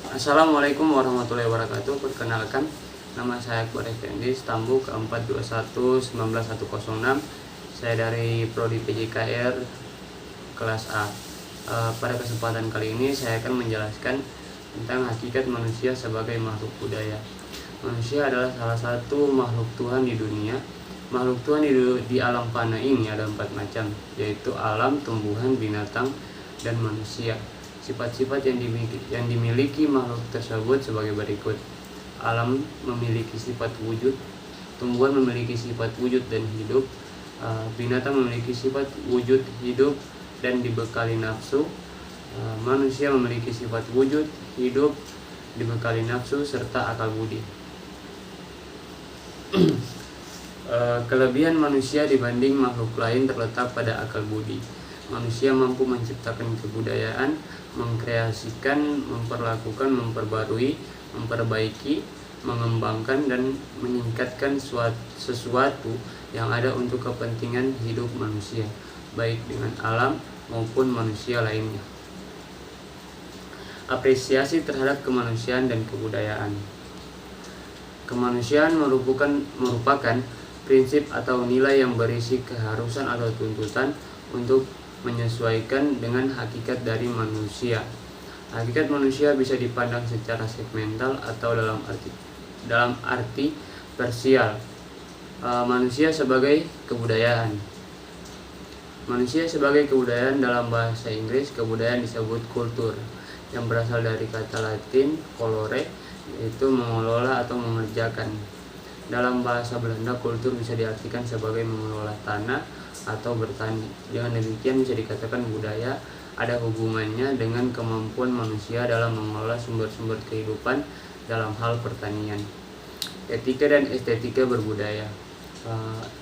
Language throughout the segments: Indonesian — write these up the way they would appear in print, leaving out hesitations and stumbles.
Assalamualaikum warahmatullahi wabarakatuh. Perkenalkan, nama saya Akbar Effendi, Stambu ke421-19106. Saya dari Prodi PJKR kelas A. Pada kesempatan kali ini saya akan menjelaskan tentang hakikat manusia sebagai makhluk budaya. Manusia adalah salah satu makhluk Tuhan di dunia. Makhluk Tuhan di alam fana ini ada 4 macam, yaitu alam, tumbuhan, binatang, dan manusia. Sifat-sifat yang dimiliki makhluk tersebut sebagai berikut. Alam memiliki sifat wujud, tumbuhan memiliki sifat wujud dan hidup, binatang memiliki sifat wujud, hidup, dan dibekali nafsu. Manusia memiliki sifat wujud, hidup, dibekali nafsu, serta akal budi. Kelebihan manusia dibanding makhluk lain terletak pada akal budi. Manusia mampu menciptakan kebudayaan, mengkreasikan, memperlakukan, memperbarui, memperbaiki, mengembangkan, dan meningkatkan sesuatu yang ada untuk kepentingan hidup manusia, baik dengan alam maupun manusia lainnya. Apresiasi terhadap kemanusiaan dan kebudayaan. Kemanusiaan merupakan prinsip atau nilai yang berisi keharusan atau tuntutan untuk menyesuaikan dengan hakikat dari manusia. Hakikat manusia bisa dipandang secara segmental atau dalam arti parsial. Manusia sebagai kebudayaan. Manusia sebagai kebudayaan dalam bahasa Inggris, kebudayaan disebut kultur, yang berasal dari kata Latin colore, yaitu mengelola atau mengerjakan. Dalam bahasa Belanda, kultur bisa diartikan sebagai mengelola tanah atau bertani. Dengan demikian bisa dikatakan budaya ada hubungannya dengan kemampuan manusia dalam mengelola sumber-sumber kehidupan dalam hal pertanian. Etika dan estetika berbudaya.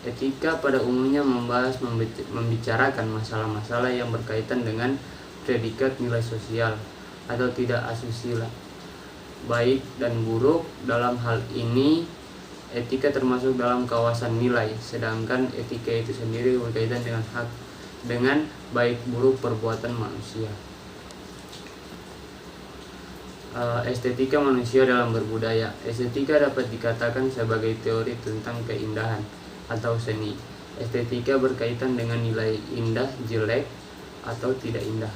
Etika pada umumnya membicarakan masalah-masalah yang berkaitan dengan predikat nilai sosial atau tidak asusila, baik dan buruk. Dalam hal ini etika termasuk dalam kawasan nilai, sedangkan etika itu sendiri berkaitan dengan hak dengan baik buruk perbuatan manusia. Estetika manusia dalam berbudaya. Estetika dapat dikatakan sebagai teori tentang keindahan atau seni. Estetika berkaitan dengan nilai indah, jelek, atau tidak indah.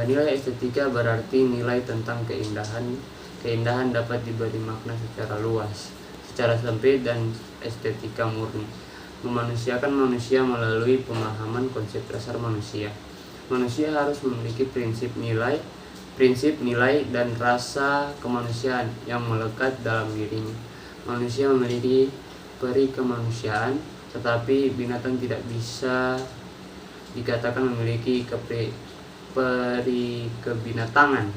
Nilai estetika berarti nilai tentang keindahan. Keindahan dapat diberi makna secara luas, secara sempit, dan estetika murni. Memanusiakan manusia melalui pemahaman konsep dasar manusia. Manusia harus memiliki prinsip nilai dan rasa kemanusiaan yang melekat dalam dirinya. Manusia memiliki peri kemanusiaan, tetapi binatang tidak bisa dikatakan memiliki peri kebinatangan.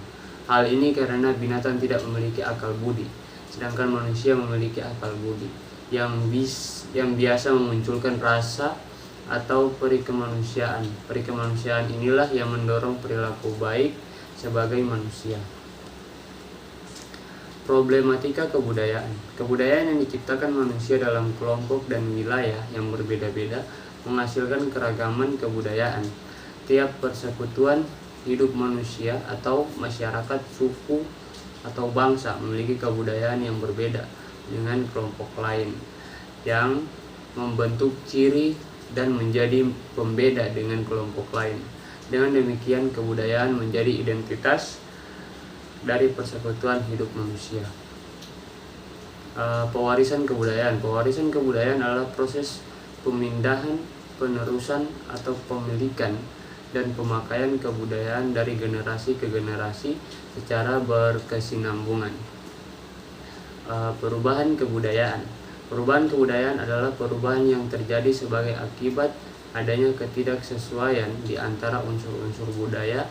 Hal ini karena binatang tidak memiliki akal budi, sedangkan manusia memiliki akal budi yang biasa memunculkan rasa atau peri kemanusiaan. Peri kemanusiaan inilah yang mendorong perilaku baik sebagai manusia. Problematika kebudayaan. Kebudayaan yang diciptakan manusia dalam kelompok dan wilayah yang berbeda-beda menghasilkan keragaman kebudayaan. Tiap persekutuan hidup manusia atau masyarakat, suku, atau bangsa memiliki kebudayaan yang berbeda dengan kelompok lain, yang membentuk ciri dan menjadi pembeda dengan kelompok lain. Dengan demikian, kebudayaan menjadi identitas dari persekutuan hidup manusia. Pewarisan kebudayaan. Pewarisan kebudayaan adalah proses pemindahan, penerusan, atau pemilikan dan pemakaian kebudayaan dari generasi ke generasi secara berkesinambungan. Perubahan kebudayaan. Perubahan kebudayaan adalah perubahan yang terjadi sebagai akibat adanya ketidaksesuaian di antara unsur-unsur budaya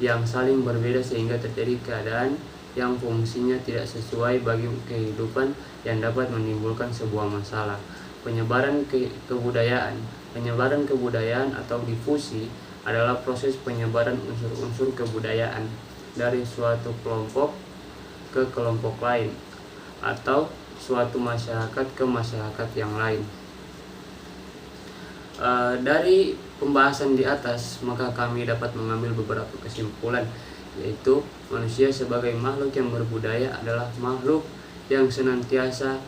yang saling berbeda sehingga terjadi keadaan yang fungsinya tidak sesuai bagi kehidupan yang dapat menimbulkan sebuah masalah. Penyebaran kebudayaan. Penyebaran kebudayaan atau difusi adalah proses penyebaran unsur-unsur kebudayaan dari suatu kelompok ke kelompok lain atau suatu masyarakat ke masyarakat yang lain. Dari pembahasan di atas, maka kami dapat mengambil beberapa kesimpulan yaitu manusia sebagai makhluk yang berbudaya adalah makhluk yang senantiasa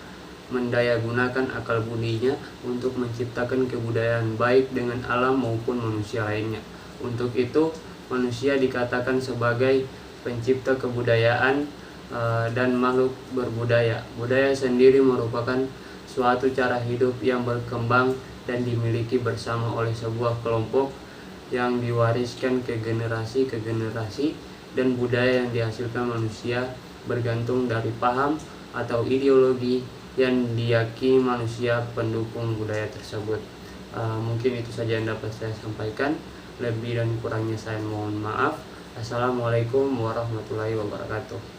mendayagunakan akal budinya untuk menciptakan kebudayaan baik dengan alam maupun manusia lainnya. Untuk itu, manusia dikatakan sebagai pencipta kebudayaan dan makhluk berbudaya. Budaya sendiri merupakan suatu cara hidup yang berkembang dan dimiliki bersama oleh sebuah kelompok yang diwariskan ke generasi dan budaya yang dihasilkan manusia bergantung dari paham atau ideologi yang diyakini manusia pendukung budaya tersebut. Mungkin itu saja yang dapat saya sampaikan. Lebih dan kurangnya saya mohon maaf. Assalamualaikum warahmatullahi wabarakatuh.